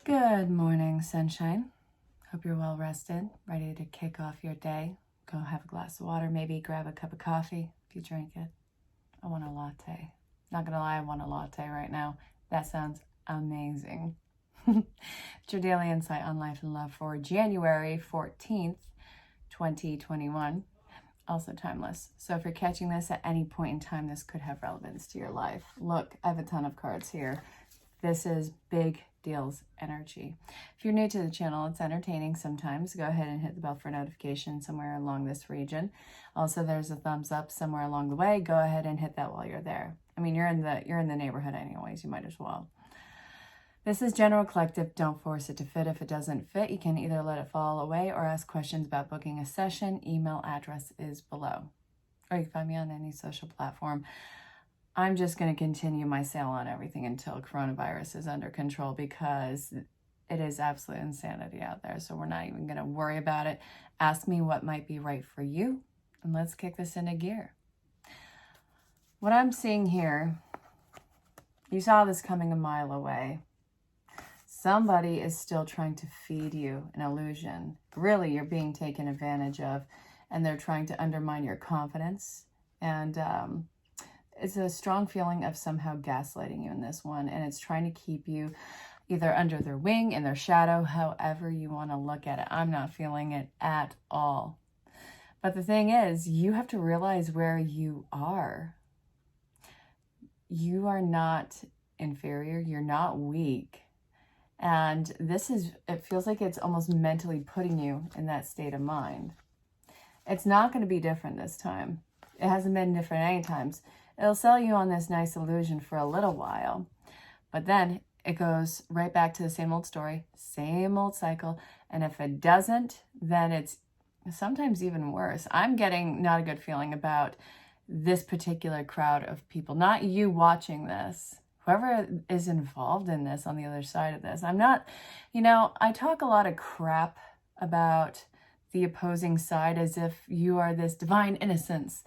Good morning, sunshine. Hope you're well rested, ready to kick off your day. Go have a glass of water, maybe grab a cup of coffee if you drink it. I want a latte. Not gonna lie, I want a latte right now. That sounds amazing. It's your daily insight on life and love for January 14th, 2021. Also timeless. So if you're catching this at any point in time, this could have relevance to your life. Look, I have a ton of cards here. This is big deals energy. If you're new to the channel, it's entertaining sometimes. Go ahead and hit the bell for notification somewhere along this region. Also, there's a thumbs up somewhere along the way. Go ahead and hit that while you're there. I mean, you're in the neighborhood anyways. You might as well. This is general collective. Don't force it to fit. If it doesn't fit, you can either let it fall away or ask questions about booking a session. Email address is below. Or you can find me on any social platform. I'm just going to continue my sale on everything until coronavirus is under control because it is absolute insanity out there. So we're not even going to worry about it. Ask me what might be right for you, and let's kick this into gear. What I'm seeing here, you saw this coming a mile away. Somebody is still trying to feed you an illusion. Really, you're being taken advantage of, and they're trying to undermine your confidence. And it's a strong feeling of somehow gaslighting you in this one, and it's trying to keep you either under their wing, in their shadow, however you want to look at it. I'm not feeling it at all. But the thing is, you have to realize where you are. You are not inferior. You're not weak. And it feels like it's almost mentally putting you in that state of mind. It's not going to be different this time. It hasn't been different any times. It'll sell you on this nice illusion for a little while, but then it goes right back to the same old story, same old cycle. And if it doesn't, then it's sometimes even worse. I'm getting not a good feeling about this particular crowd of people, not you watching this, whoever is involved in this on the other side of this. I'm not, I talk a lot of crap about the opposing side as if you are this divine innocence.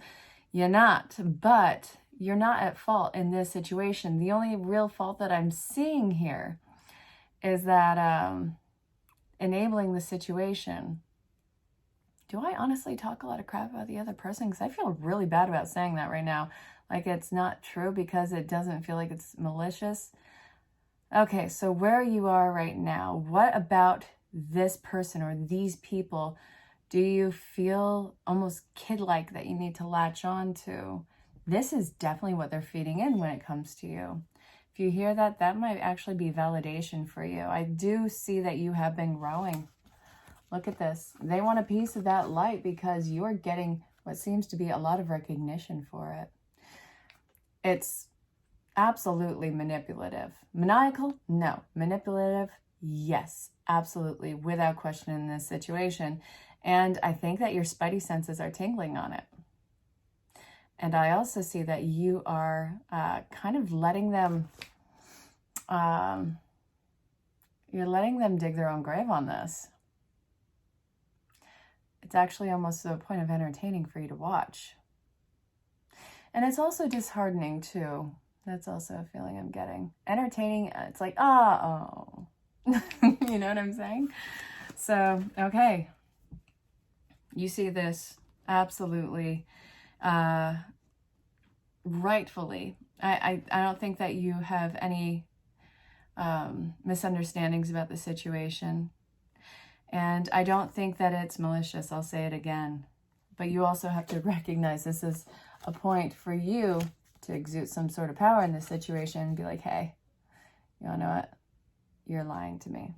You're not, but you're not at fault in this situation. The only real fault that I'm seeing here is that enabling the situation. Do I honestly talk a lot of crap about the other person? Because I feel really bad about saying that right now. Like it's not true because it doesn't feel like it's malicious. Okay, so where you are right now, what about this person or these people do you feel almost kid-like that you need to latch on to? This is definitely what they're feeding in when it comes to you. If you hear that, that might actually be validation for you. I do see that you have been growing. Look at this. They want a piece of that light because you're getting what seems to be a lot of recognition for it. It's absolutely manipulative. Maniacal? No. Manipulative? Yes, absolutely, without question in this situation. And I think that your spidey senses are tingling on it. And I also see that you are kind of letting them, you're letting them dig their own grave on this. It's actually almost to the point of entertaining for you to watch. And it's also disheartening too. That's also a feeling I'm getting. Entertaining, it's like, oh. You know what I'm saying? So, okay. You see this absolutely, rightfully. I don't think that you have any misunderstandings about the situation. And I don't think that it's malicious. I'll say it again. But you also have to recognize this is a point for you to exude some sort of power in this situation and be like, hey, you know what? You're lying to me.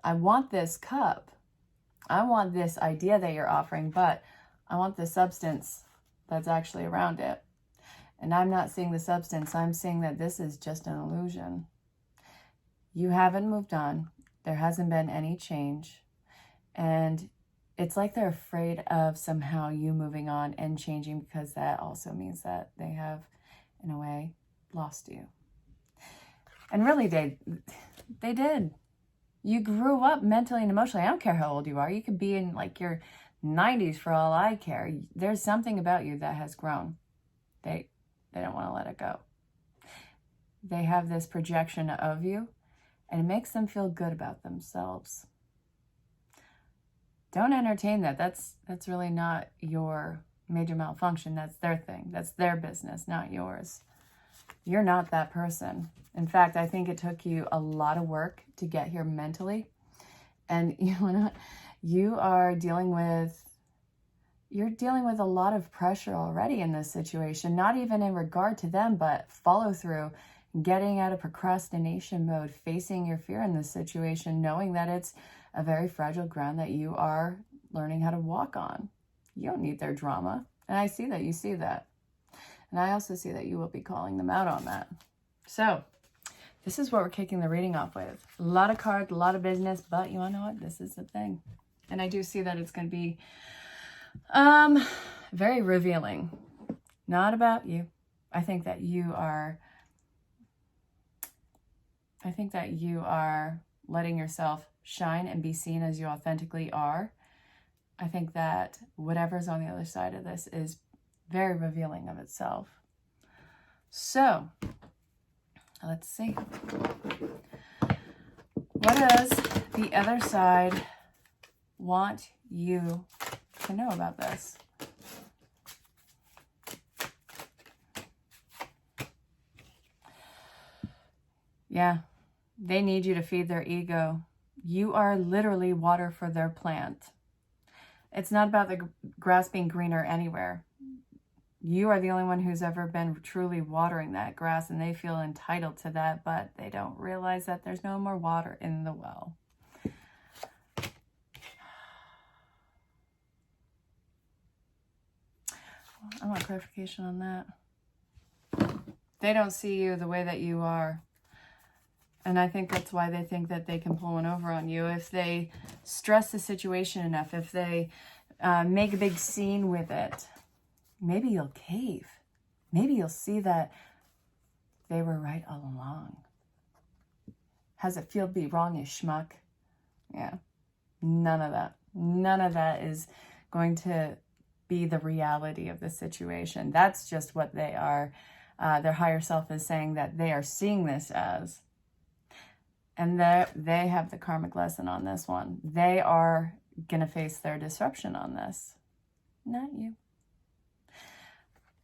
I want this cup. I want this idea that you're offering, but I want the substance that's actually around it. And I'm not seeing the substance. I'm seeing that this is just an illusion. You haven't moved on. There hasn't been any change. And it's like they're afraid of somehow you moving on and changing because that also means that they have, in a way, lost you. And really, they did. You grew up mentally and emotionally. I don't care how old you are. You could be in like your 90s for all I care. There's something about you that has grown. They don't want to let it go. They have this projection of you, and it makes them feel good about themselves. Don't entertain that. That's really not your major malfunction. That's their thing. That's their business, not yours. You're not that person. In fact, I think it took you a lot of work to get here mentally. And you're dealing with a lot of pressure already in this situation, not even in regard to them, but follow through, getting out of procrastination mode, facing your fear in this situation, knowing that it's a very fragile ground that you are learning how to walk on. You don't need their drama. And I see that you see that. And I also see that you will be calling them out on that. So this is what we're kicking the reading off with. A lot of cards, a lot of business, but you want to know what? This is the thing. And I do see that it's going to be very revealing. Not about you. I think that you are letting yourself shine and be seen as you authentically are. I think that whatever's on the other side of this is very revealing of itself. So, let's see. What does the other side want you to know about this? Yeah, they need you to feed their ego. You are literally water for their plant. It's not about the grass being greener anywhere. You are the only one who's ever been truly watering that grass, and they feel entitled to that, but they don't realize that there's no more water in the well. I want clarification on that. They don't see you the way that you are. And I think that's why they think that they can pull one over on you. If they stress the situation enough, if they make a big scene with it, maybe you'll cave. Maybe you'll see that they were right all along. How's it feel to be wrong, you schmuck? Yeah, none of that. None of that is going to be the reality of the situation. That's just what they are. Their higher self is saying that they are seeing this as. And they have the karmic lesson on this one. They are going to face their disruption on this. Not you.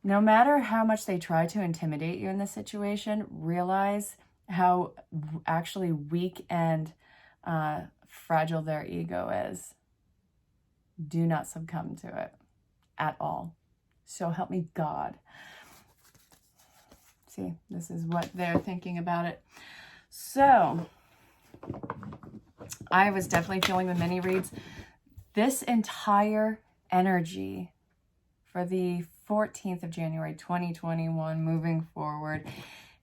No matter how much they try to intimidate you in this situation, realize how actually weak and fragile their ego is. Do not succumb to it at all. So help me God. See, this is what they're thinking about it. So I was definitely feeling the mini reads. This entire energy for the 14th of January, 2021, moving forward,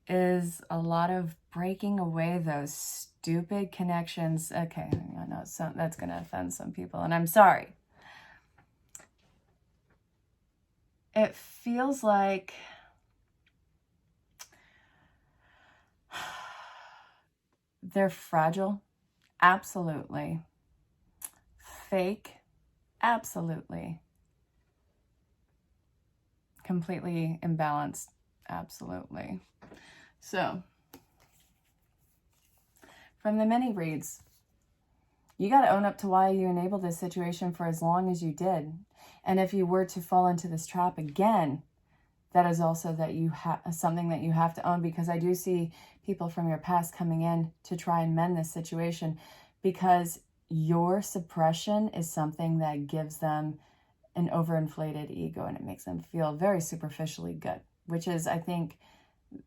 is a lot of breaking away those stupid connections. Okay, I know that's going to offend some people, and I'm sorry. It feels like they're fragile. Absolutely. Fake. Absolutely. Completely imbalanced. Absolutely. So, from the mini reads, you got to own up to why you enabled this situation for as long as you did. And if you were to fall into this trap again, that is also that you have something that you have to own, because I do see people from your past coming in to try and mend this situation, because your suppression is something that gives them an overinflated ego, and it makes them feel very superficially good, which is, I think,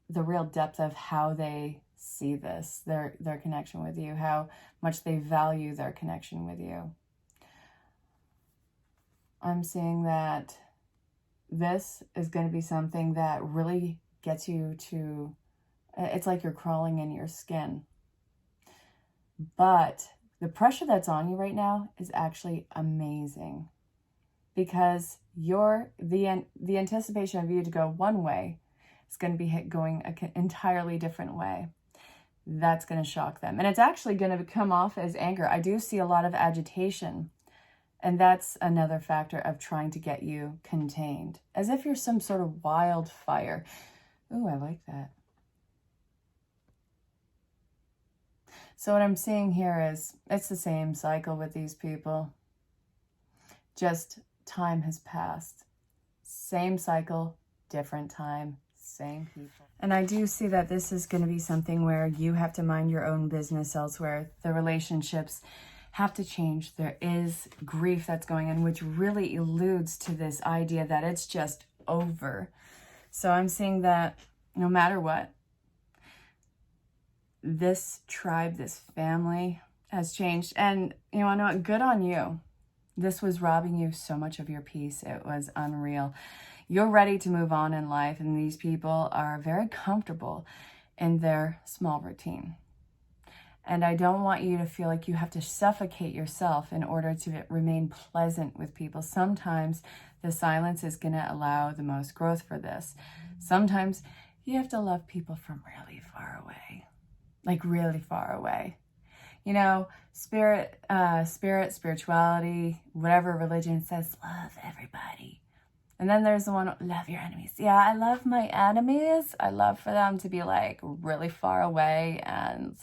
the real depth of how they see this, their connection with you, how much they value their connection with you. I'm seeing that this is going to be something that really gets you to, it's like you're crawling in your skin. But the pressure that's on you right now is actually amazing, because the anticipation of you to go one way is going to be going an entirely different way. That's going to shock them. And it's actually going to come off as anger. I do see a lot of agitation. And that's another factor of trying to get you contained, as if you're some sort of wildfire. Ooh, I like that. So what I'm seeing here is it's the same cycle with these people. Just time has passed. Same cycle, different time, same people. And I do see that this is going to be something where you have to mind your own business elsewhere. The relationships have to change. There is grief that's going on, which really alludes to this idea that it's just over. So I'm seeing that no matter what, this tribe, this family has changed. And you know what? Good on you. This was robbing you so much of your peace. It was unreal. You're ready to move on in life, and these people are very comfortable in their small routine. And I don't want you to feel like you have to suffocate yourself in order to remain pleasant with people. Sometimes the silence is going to allow the most growth for this. Sometimes you have to love people from really far away, like really far away. You know, spirituality, whatever religion says, love everybody. And then there's the one, love your enemies. Yeah, I love my enemies. I love for them to be like really far away and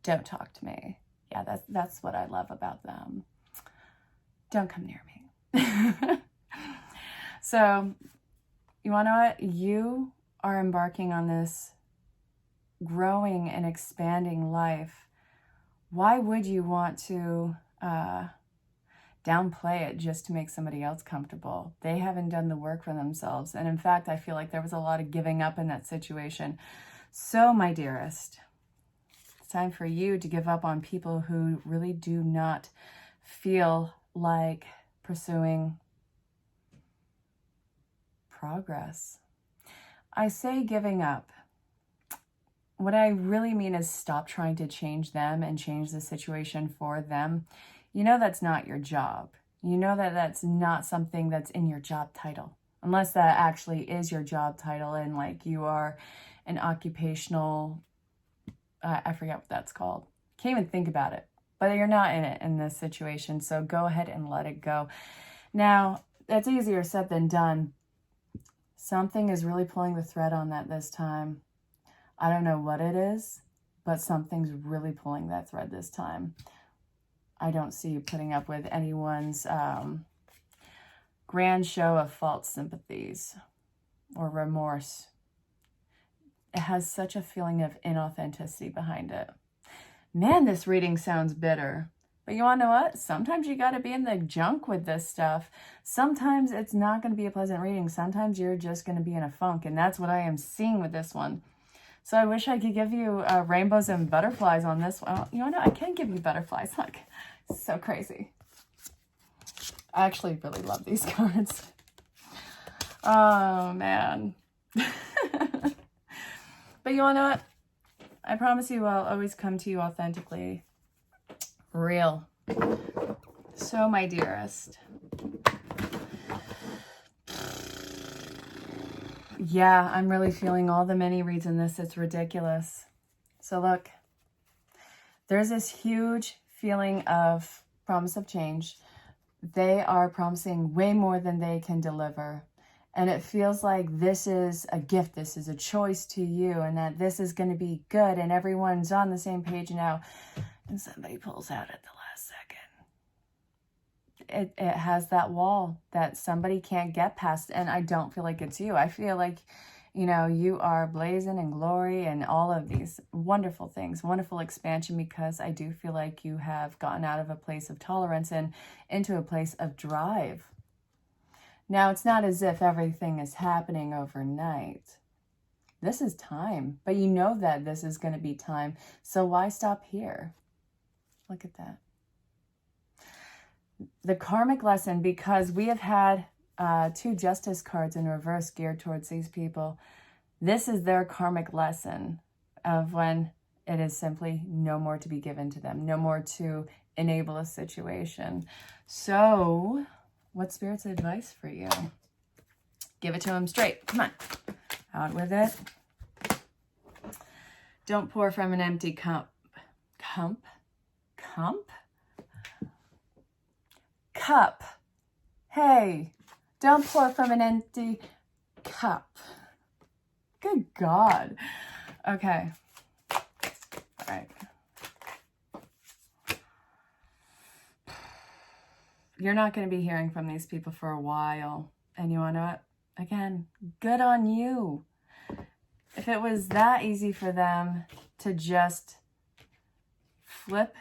don't talk to me. Yeah, that's what I love about them. Don't come near me. So, you want to know what? You are embarking on this growing and expanding life. Why would you want to downplay it just to make somebody else comfortable? They haven't done the work for themselves. And in fact, I feel like there was a lot of giving up in that situation. So, my dearest, it's time for you to give up on people who really do not feel like pursuing progress. I say giving up. What I really mean is stop trying to change them and change the situation for them. You know that's not your job. You know that that's not something that's in your job title. Unless that actually is your job title and like you are an occupational, I forget what that's called. Can't even think about it. But you're not in it in this situation, so go ahead and let it go. Now, that's easier said than done. Something is really pulling the thread on that this time. I don't know what it is, but something's really pulling that thread this time. I don't see you putting up with anyone's grand show of false sympathies or remorse. It has such a feeling of inauthenticity behind it. Man, this reading sounds bitter. But you want to know what? Sometimes you got to be in the junk with this stuff. Sometimes it's not going to be a pleasant reading. Sometimes you're just going to be in a funk. And that's what I am seeing with this one. So I wish I could give you rainbows and butterflies on this one. You know, I can give you butterflies. Look, it's so crazy. I actually really love these cards. Oh, man. But you want to know what? I promise you I'll always come to you authentically. Real. So, my dearest. Yeah, I'm really feeling all the many reads in this. It's ridiculous. So look, there's this huge feeling of promise of change. They are promising way more than they can deliver. And it feels like this is a gift. This is a choice to you and that this is going to be good. And everyone's on the same page now. And somebody pulls out at the last second. It has that wall that somebody can't get past. And I don't feel like it's you. I feel like, you know, you are blazing in glory and all of these wonderful things, wonderful expansion, because I do feel like you have gotten out of a place of tolerance and into a place of drive. Now, it's not as if everything is happening overnight. This is time, but you know that this is going to be time. So why stop here? Look at that. The karmic lesson, because we have had two justice cards in reverse geared towards these people. This is their karmic lesson of when it is simply no more to be given to them, no more to enable a situation. So, what's Spirit's advice for you? Give it to them straight. Come on. Out with it. Don't pour from an empty cup. Cup. Hey, don't pour from an empty cup. Good God. Okay. All right. you're not going to be hearing from these people for a while. And you want to know what? Again, good on you. If it was that easy for them to just flip,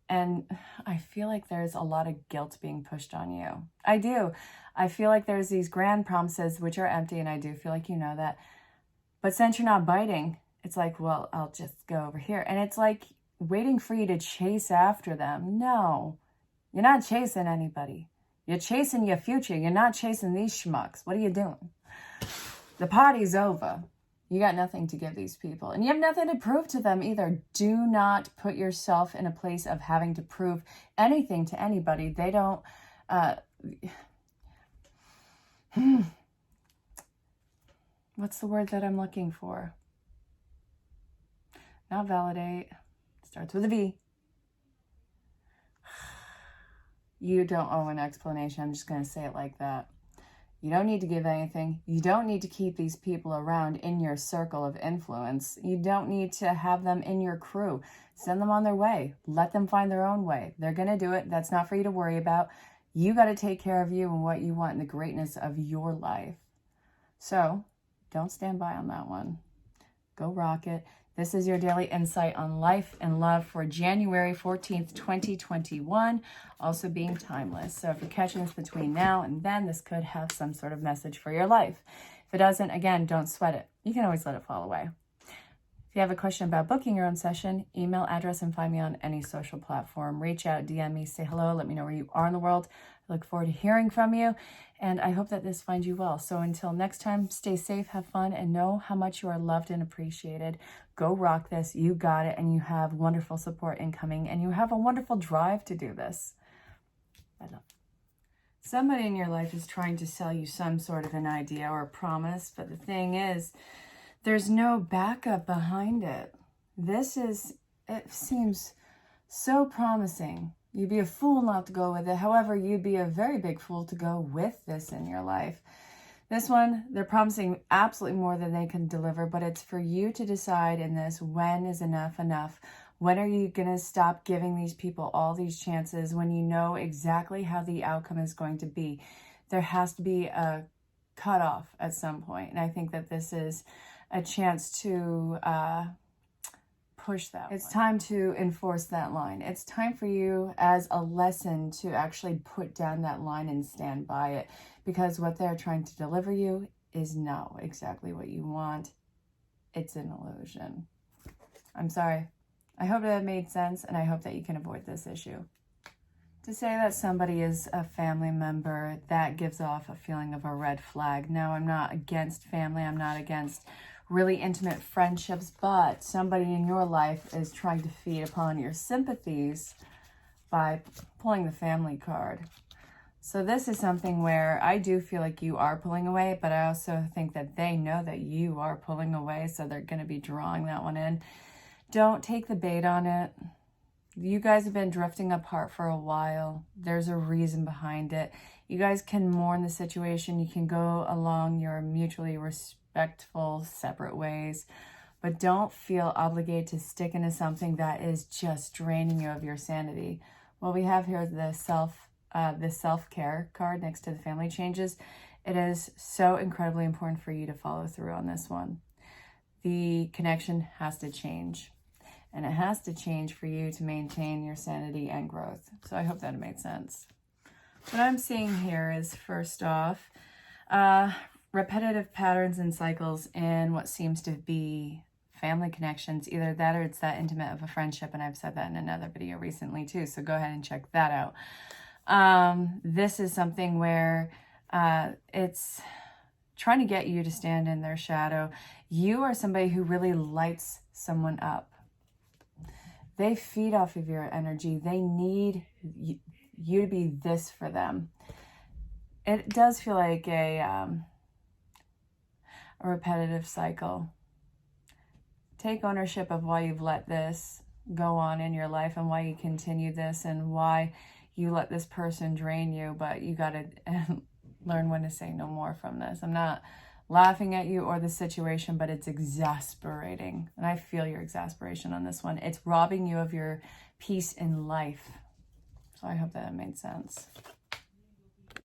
and I feel like there's a lot of guilt being pushed on you. I do. I feel like there's these grand promises which are empty, and I do feel like you know that. But since you're not biting, it's like, well, I'll just go over here. And it's like waiting for you to chase after them. No, you're not chasing anybody. You're chasing your future. You're not chasing these schmucks. What are you doing? The party's over. You got nothing to give these people. And you have nothing to prove to them either. Do not put yourself in a place of having to prove anything to anybody. They don't... What's the word that I'm looking for? Not validate. Starts with a V. You don't owe an explanation. I'm just going to say it like that. You don't need to give anything. You don't need to keep these people around in your circle of influence. You don't need to have them in your crew. Send them on their way. Let them find their own way. They're going to do it. That's not for you to worry about. You got to take care of you and what you want and the greatness of your life. So don't stand by on that one. Go rock it. This is your daily insight on life and love for January 14th, 2021, also being timeless. So if you're catching this between now and then, this could have some sort of message for your life. If it doesn't, again, don't sweat it. You can always let it fall away. If you have a question about booking your own session, email, address, and find me on any social platform. Reach out, DM me, say hello, let me know where you are in the world. I look forward to hearing from you, and I hope that this finds you well. So until next time, stay safe, have fun, and know how much you are loved and appreciated. Go rock this. You got it, and you have wonderful support incoming, and you have a wonderful drive to do this. I love it. Somebody in your life is trying to sell you some sort of an idea or a promise, but the thing is, there's no backup behind it. It seems so promising. You'd be a fool not to go with it. However, you'd be a very big fool to go with this in your life. This one, they're promising absolutely more than they can deliver, but it's for you to decide in this, when is enough enough? When are you going to stop giving these people all these chances when you know exactly how the outcome is going to be? There has to be a cutoff at some point, and I think that this is a chance to push that. It's time to enforce that line. It's time for you as a lesson to actually put down that line and stand by it, because what they're trying to deliver you is not exactly what you want. It's an illusion. I'm sorry. I hope that made sense, and I hope that you can avoid this issue. To say that somebody is a family member, that gives off a feeling of a red flag. Now, I'm not against family. I'm not against really intimate friendships, but somebody in your life is trying to feed upon your sympathies by pulling the family card. So this is something where I do feel like you are pulling away, but I also think that they know that you are pulling away, so they're going to be drawing that one in. Don't take the bait on it. You guys have been drifting apart for a while. There's a reason behind it. You guys can mourn the situation. You can go along your mutually respectful, separate ways, but don't feel obligated to stick into something that is just draining you of your sanity. Well, we have here the self-care card next to the family changes. It is so incredibly important for you to follow through on this one. The connection has to change, and it has to change for you to maintain your sanity and growth. So I hope that it made sense. What I'm seeing here is, first off, repetitive patterns and cycles in what seems to be family connections. Either that or it's that intimate of a friendship, and I've said that in another video recently too, so go ahead and check that out. This is something where it's trying to get you to stand in their shadow. You are somebody who really lights someone up. They feed off of your energy. They need you to be this for them. It does feel like a repetitive cycle. Take ownership of why you've let this go on in your life and why you continue this and why you let this person drain you, but you got to learn when to say no more from this. I'm not laughing at you or the situation, but it's exasperating. And I feel your exasperation on this one. It's robbing you of your peace in life. That's I hope that made sense.